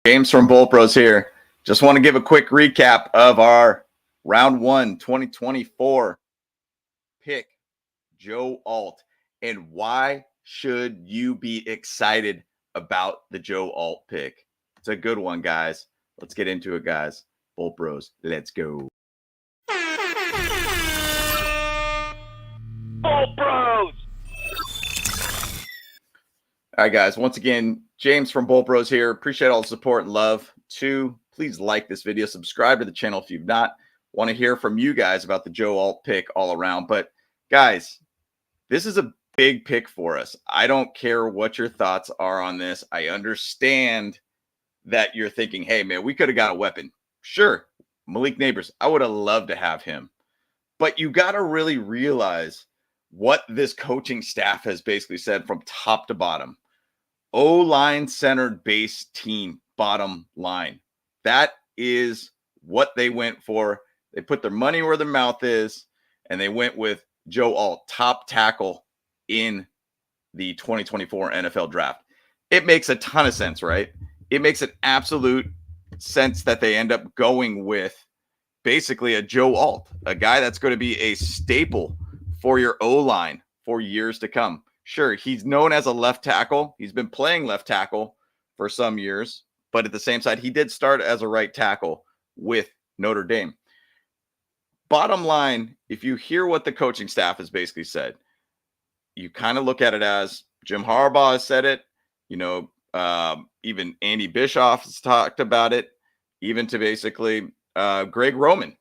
James from Bolt Bros here. Just want to give a quick recap of our round 1 2024 pick, Joe Alt. And why should you be excited about the Joe Alt pick? It's a good one, guys. Let's get into it, guys. Bolt Bros, let's go. Bolt Bros! All right, guys. Once again, James from Bolt Bros here. Appreciate all the support and love. Please like this video. Subscribe to the channel if you've not. Want to hear from you guys about the Joe Alt pick all around. But, guys, this is a big pick for us. I don't care what your thoughts are on this. I understand that you're thinking, hey, man, we could have got a weapon. Sure, Malik Neighbors. I would have loved to have him. But you got to really realize what this coaching staff has basically said from top to bottom. O-line centered base team, bottom line. That is what they went for. They put their money where their mouth is, and they went with Joe Alt, top tackle in the 2024 NFL draft. It makes a ton of sense, right? It makes an absolute sense that they end up going with basically a Joe Alt, a guy that's going to be a staple for your O-line for years to come. Sure, he's known as a left tackle. He's been playing left tackle for some years, but at the same side, he did start as a right tackle with Notre Dame. Bottom line, if you hear what the coaching staff has basically said, you kind of look at it as Jim Harbaugh has said it. Even Andy Bischoff has talked about it, even to basically Greg Roman.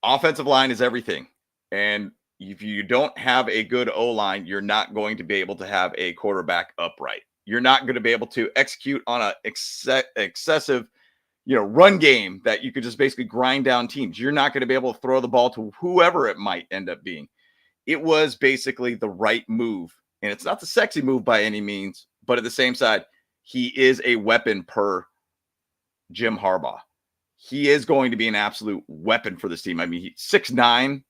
Offensive line is everything. And if you don't have a good O-line, you're not going to be able to have a quarterback upright. You're not going to be able to execute on an excessive, run game that you could just basically grind down teams. You're not going to be able to throw the ball to whoever it might end up being. It was basically the right move. And it's not the sexy move by any means, but at the same side, he is a weapon per Jim Harbaugh. He is going to be an absolute weapon for this team. I mean, he's 6'9",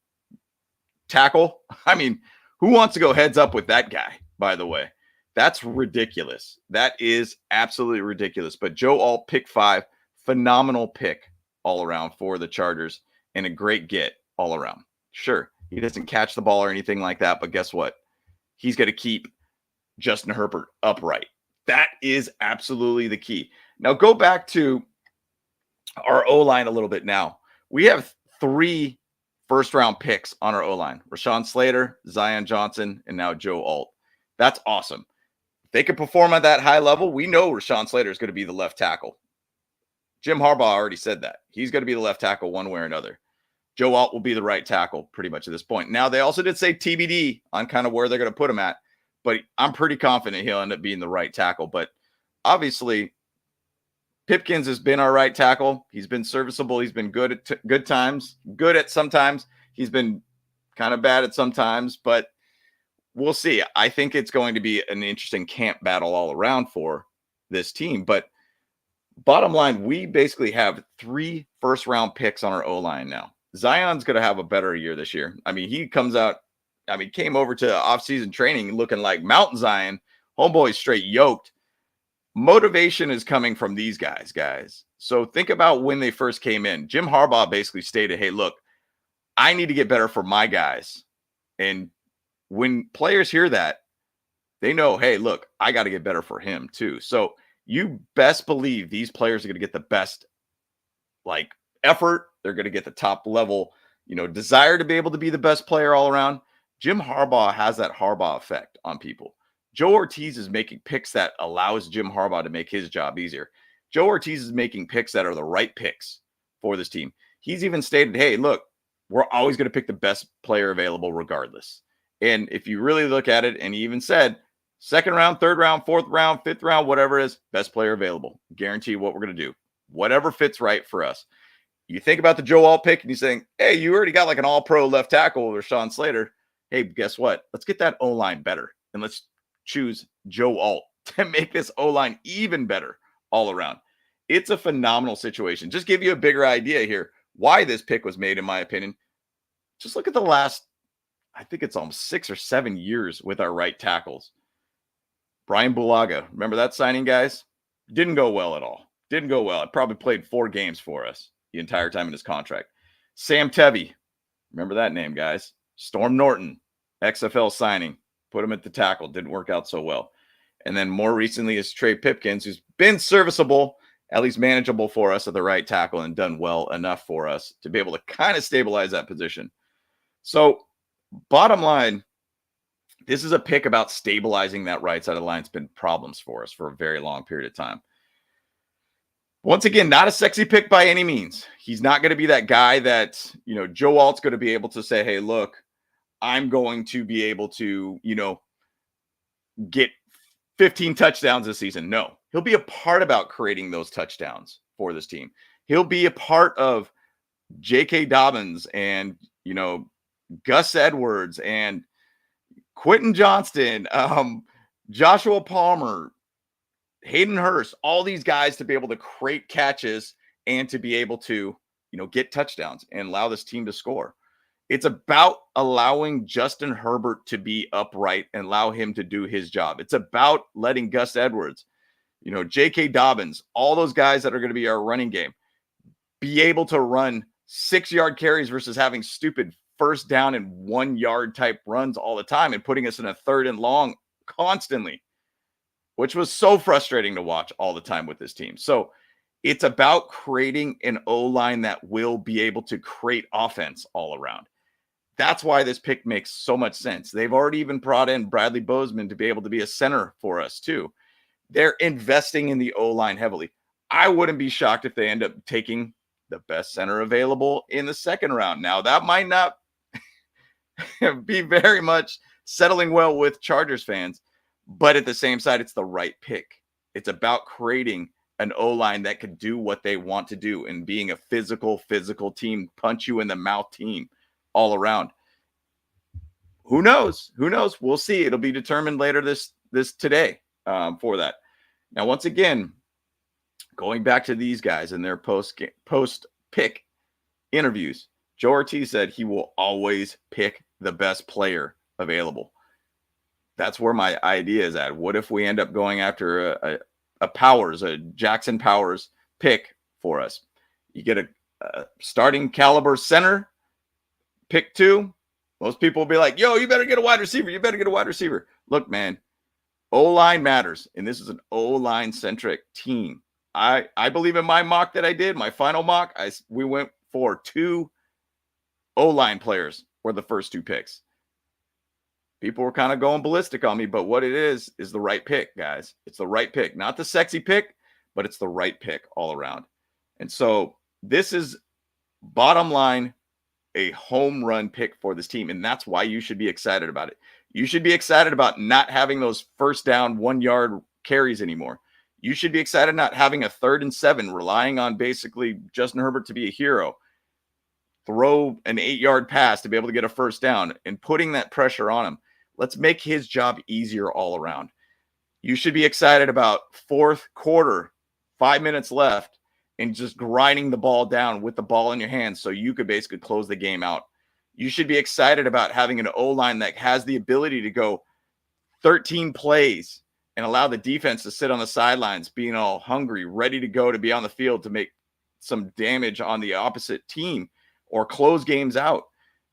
tackle. I mean, who wants to go heads up with that guy, by the way? That's ridiculous. That is absolutely ridiculous. But Joe Alt, pick 5, phenomenal pick all around for the Chargers and a great get all around. Sure, he doesn't catch the ball or anything like that, but guess what? He's going to keep Justin Herbert upright. That is absolutely the key. Now go back to our O-line a little bit now. We have 3 first-round picks on our O-line. Rashawn Slater, Zion Johnson, and now Joe Alt. That's awesome. If they can perform at that high level, we know Rashawn Slater is going to be the left tackle. Jim Harbaugh already said that. He's going to be the left tackle one way or another. Joe Alt will be the right tackle pretty much at this point. Now, they also did say TBD on kind of where they're going to put him at, but I'm pretty confident he'll end up being the right tackle. But obviously, Pipkins has been our right tackle. He's been serviceable. He's been good at good times, good at sometimes. He's been kind of bad at sometimes, but we'll see. I think it's going to be an interesting camp battle all around for this team. But bottom line, we basically have 3 first-round picks on our O-line now. Zion's going to have a better year this year. I mean, he came over to off-season training looking like Mountain Zion. Homeboy's straight yoked. Motivation is coming from these guys. So think about when they first came in. Jim Harbaugh basically stated, hey, look, I need to get better for my guys. And when players hear that, they know, hey, look, I got to get better for him too. So you best believe these players are going to get the best effort. They're going to get the top level, desire to be able to be the best player all around. Jim Harbaugh has that Harbaugh effect on people. Joe Ortiz is making picks that allows Jim Harbaugh to make his job easier. Joe Ortiz is making picks that are the right picks for this team. He's even stated, hey, look, we're always going to pick the best player available regardless. And if you really look at it, and he even said, 2nd round, 3rd round, 4th round, 5th round, whatever it is, best player available. Guarantee what we're going to do. Whatever fits right for us. You think about the Joe Alt pick and you're saying, hey, you already got like an all-pro left tackle with Rashawn Slater. Hey, guess what? Let's get that O-line better. And let's choose Joe Alt to make this O-line even better all around. It's a phenomenal situation. Just give you a bigger idea here why this pick was made, in my opinion. Just look at the last, I think it's almost 6 or 7 years with our right tackles. Brian Bulaga, remember that signing, guys? Didn't go well at all. Didn't go well. It probably played 4 games for us the entire time in his contract. Sam Tevy. Remember that name, guys. Storm Norton, XFL signing. Put him at the tackle. Didn't work out so well. And then more recently is Trey Pipkins, who's been serviceable, at least manageable for us at the right tackle and done well enough for us to be able to kind of stabilize that position. So bottom line, this is a pick about stabilizing that right side of the line. It's been problems for us for a very long period of time. Once again, not a sexy pick by any means. He's not going to be that guy that, Joe Alt's going to be able to say, hey, look, I'm going to be able to, get 15 touchdowns this season. No, he'll be a part about creating those touchdowns for this team. He'll be a part of J.K. Dobbins and, Gus Edwards and Quentin Johnston, Joshua Palmer, Hayden Hurst, all these guys to be able to create catches and to be able to, get touchdowns and allow this team to score. It's about allowing Justin Herbert to be upright and allow him to do his job. It's about letting Gus Edwards, J.K. Dobbins, all those guys that are going to be our running game, be able to run 6-yard carries versus having stupid first down and 1-yard type runs all the time and putting us in a 3rd and long constantly, which was so frustrating to watch all the time with this team. So it's about creating an O-line that will be able to create offense all around. That's why this pick makes so much sense. They've already even brought in Bradley Bozeman to be able to be a center for us too. They're investing in the O-line heavily. I wouldn't be shocked if they end up taking the best center available in the 2nd round. Now, that might not be very much settling well with Chargers fans, but at the same side, it's the right pick. It's about creating an O-line that could do what they want to do and being a physical team, punch you in the mouth team all around. Who knows? We'll see. It'll be determined later this today for that. Now, once again, going back to these guys and their post pick interviews, Joe Ortiz said he will always pick the best player available. That's where my idea is at. What if we end up going after a Jackson Powers pick for us? You get a starting caliber center, pick 2. Most people will be like, yo, you better get a wide receiver. Look, man, O-line matters. And this is an O-line centric team. I believe in my mock that I did, my final mock, we went for 2 O-line players were the first 2 picks. People were kind of going ballistic on me, but what it is the right pick, guys. It's the right pick. Not the sexy pick, but it's the right pick all around. And so this is, bottom line, a home run pick for this team, and that's why you should be excited about it. You should be excited about not having those first down 1-yard carries anymore. You should be excited not having a 3rd and 7, relying on basically Justin Herbert to be a hero, throw an 8-yard pass to be able to get a first down, and putting that pressure on him. Let's make his job easier all around. You should be excited about 4th quarter, 5 minutes left, and just grinding the ball down with the ball in your hands so you could basically close the game out. You should be excited about having an O-line that has the ability to go 13 plays and allow the defense to sit on the sidelines, being all hungry, ready to go to be on the field to make some damage on the opposite team or close games out.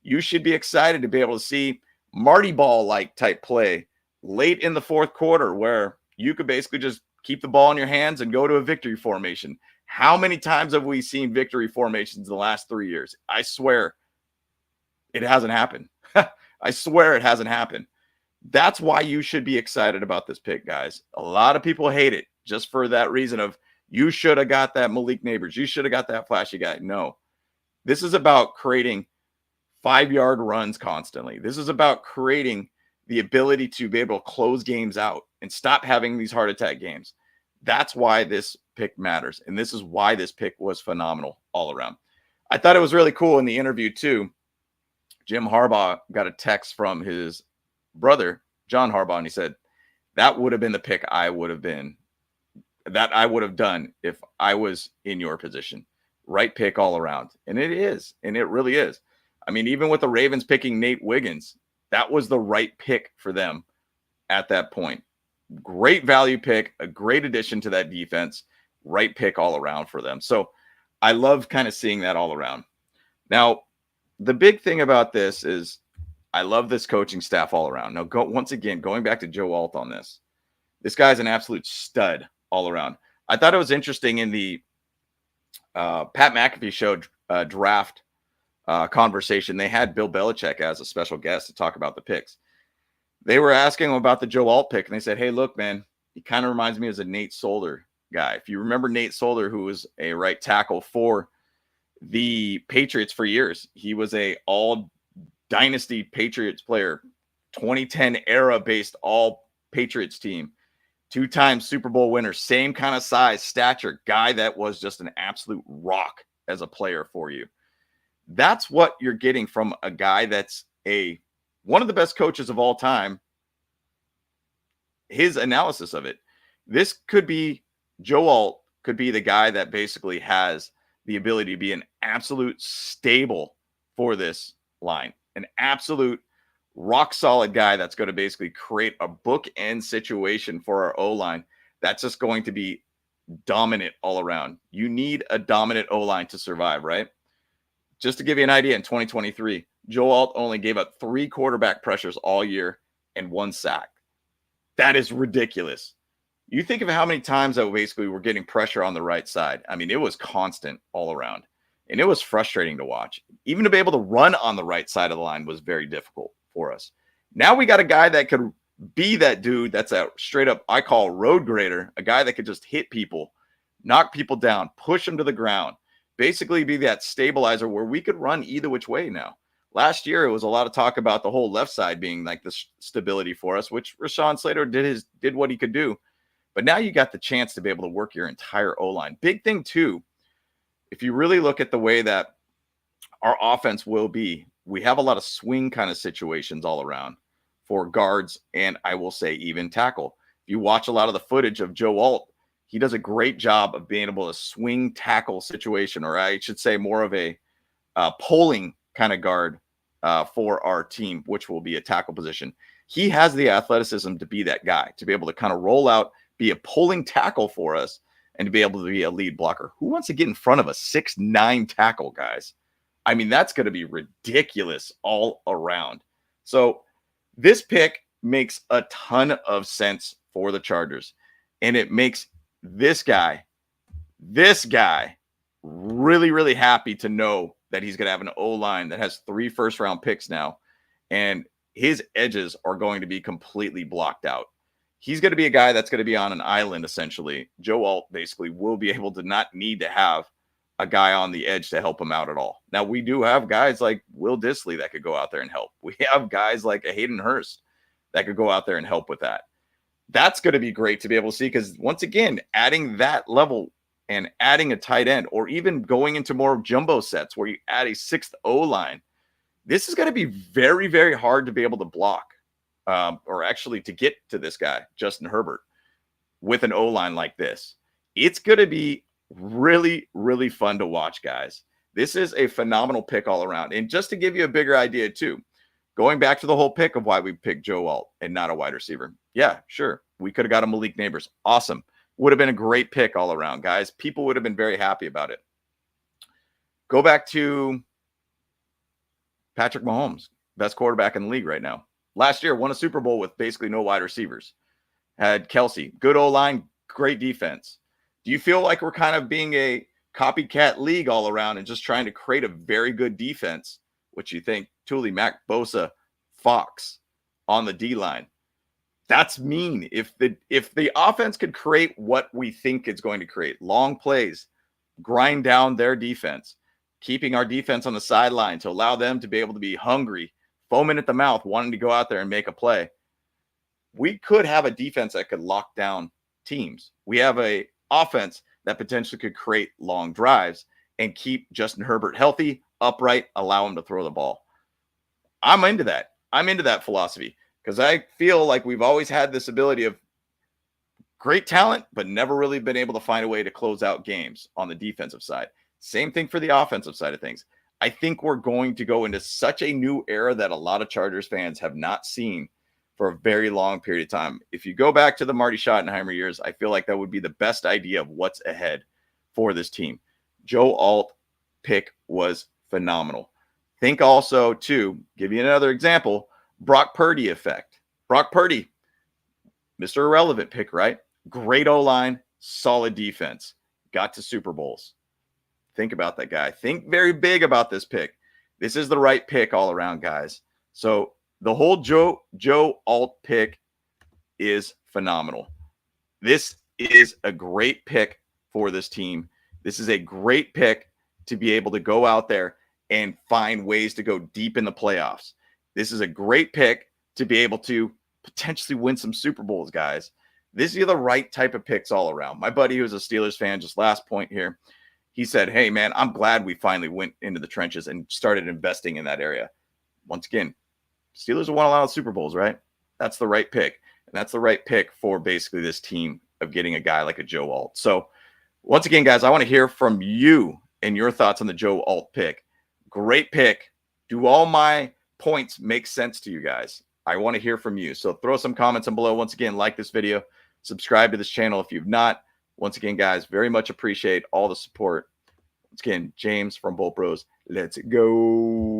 You should be excited to be able to see Marty Ball-like type play late in the 4th quarter where you could basically just keep the ball in your hands and go to a victory formation. How many times have we seen victory formations in the last 3 years? I swear it hasn't happened. I swear it hasn't happened. That's why you should be excited about this pick, guys. A lot of people hate it just for that reason of you should have got that Malik Neighbors. You should have got that flashy guy. No, this is about creating 5-yard runs constantly. This is about creating the ability to be able to close games out and stop having these heart attack games. That's why this pick matters. And this is why this pick was phenomenal all around. I thought it was really cool in the interview too. Jim Harbaugh got a text from his brother, John Harbaugh, and he said, that would have been the pick I would have done if I was in your position. Right pick all around. And it is. And it really is. I mean, even with the Ravens picking Nate Wiggins, that was the right pick for them at that point. Great value pick, a great addition to that defense. right pick all around for them. So I love kind of seeing that all around. Now, the big thing about this is I love this coaching staff all around. Now, once again, going back to Joe Alt on this, this guy's an absolute stud all around. I thought it was interesting in the Pat McAfee show draft conversation. They had Bill Belichick as a special guest to talk about the picks. They were asking him about the Joe Alt pick, and they said, hey, look, man, he kind of reminds me of a Nate Solder guy. If you remember Nate Solder, who was a right tackle for the Patriots for years, he was a all dynasty Patriots player, 2010 era based all Patriots team, 2-time Super Bowl winner, same kind of size, stature, guy that was just an absolute rock as a player for you. That's what you're getting from a guy that's one of the best coaches of all time. His analysis of it. This could be Joe Alt could be the guy that basically has the ability to be an absolute stable for this line, an absolute rock solid guy that's going to basically create a bookend situation for our O-line that's just going to be dominant all around. You need a dominant O-line to survive, right? Just to give you an idea, in 2023, Joe Alt only gave up 3 quarterback pressures all year and 1 sack. That is ridiculous. You think of how many times that basically we're getting pressure on the right side. I mean, it was constant all around, and it was frustrating to watch. Even to be able to run on the right side of the line was very difficult for us. Now we got a guy that could be that dude that's a straight up, I call road grader, a guy that could just hit people, knock people down, push them to the ground, basically be that stabilizer where we could run either which way now. Last year, it was a lot of talk about the whole left side being like the stability for us, which Rashawn Slater did what he could do. But now you got the chance to be able to work your entire O-line. Big thing, too, if you really look at the way that our offense will be, we have a lot of swing kind of situations all around for guards, and I will say even tackle. If you watch a lot of the footage of Joe Alt, he does a great job of being able to swing tackle situation, or I should say more of a polling kind of guard for our team, which will be a tackle position. He has the athleticism to be that guy, to be able to kind of roll out, be a pulling tackle for us, and to be able to be a lead blocker. Who wants to get in front of a 6'9" tackle, guys? I mean, that's going to be ridiculous all around. So this pick makes a ton of sense for the Chargers, and it makes this guy really, really happy to know that he's going to have an O-line that has 3 first-round picks now, and his edges are going to be completely blocked out. He's going to be a guy that's going to be on an island, essentially. Joe Alt basically will be able to not need to have a guy on the edge to help him out at all. Now, we do have guys like Will Dissly that could go out there and help. We have guys like a Hayden Hurst that could go out there and help with that. That's going to be great to be able to see, because once again, adding that level and adding a tight end, or even going into more jumbo sets where you add a 6th O-line, this is going to be very, very hard to be able to block, or actually to get to this guy, Justin Herbert, with an O-line like this. It's going to be really, really fun to watch, guys. This is a phenomenal pick all around. And just to give you a bigger idea too, going back to the whole pick of why we picked Joe Alt and not a wide receiver. Yeah, sure. We could have got a Malik Neighbors. Awesome. Would have been a great pick all around, guys. People would have been very happy about it. Go back to Patrick Mahomes, best quarterback in the league right now. Last year, won a Super Bowl with basically no wide receivers. Had Kelsey, good O-line, great defense. Do you feel like we're kind of being a copycat league all around and just trying to create a very good defense, which you think Thule, Mac, Bosa, Fox on the D-line? That's mean. If the offense could create what we think it's going to create, long plays, grind down their defense, keeping our defense on the sideline to allow them to be able to be hungry, foaming at the mouth, wanting to go out there and make a play, we could have a defense that could lock down teams. We have a offense that potentially could create long drives and keep Justin Herbert healthy, upright, allow him to throw the ball. I'm into that. I'm into that philosophy, because I feel like we've always had this ability of great talent, but never really been able to find a way to close out games on the defensive side. Same thing for the offensive side of things. I think we're going to go into such a new era that a lot of Chargers fans have not seen for a very long period of time. If you go back to the Marty Schottenheimer years, I feel like that would be the best idea of what's ahead for this team. Joe Alt pick was phenomenal. Think also, too, give you another example, Brock Purdy effect. Brock Purdy, Mr. Irrelevant pick, right? Great O-line, solid defense. Got to Super Bowls. Think about that guy. Think very big about this pick. This is the right pick all around, guys. So the whole Joe Alt pick is phenomenal. This is a great pick for this team. This is a great pick to be able to go out there and find ways to go deep in the playoffs. This is a great pick to be able to potentially win some Super Bowls, guys. These are the right type of picks all around. My buddy, who's a Steelers fan, just last point here, he said, hey, man, I'm glad we finally went into the trenches and started investing in that area. Once again, Steelers have won a lot of Super Bowls, right? That's the right pick. And that's the right pick for basically this team of getting a guy like a Joe Alt. So once again, guys, I want to hear from you and your thoughts on the Joe Alt pick. Great pick. Do all my points make sense to you guys? I want to hear from you. So throw some comments down below. Once again, like this video, subscribe to this channel if you've not. Once again, guys, very much appreciate all the support. Once again, James from Bolt Bros. Let's go.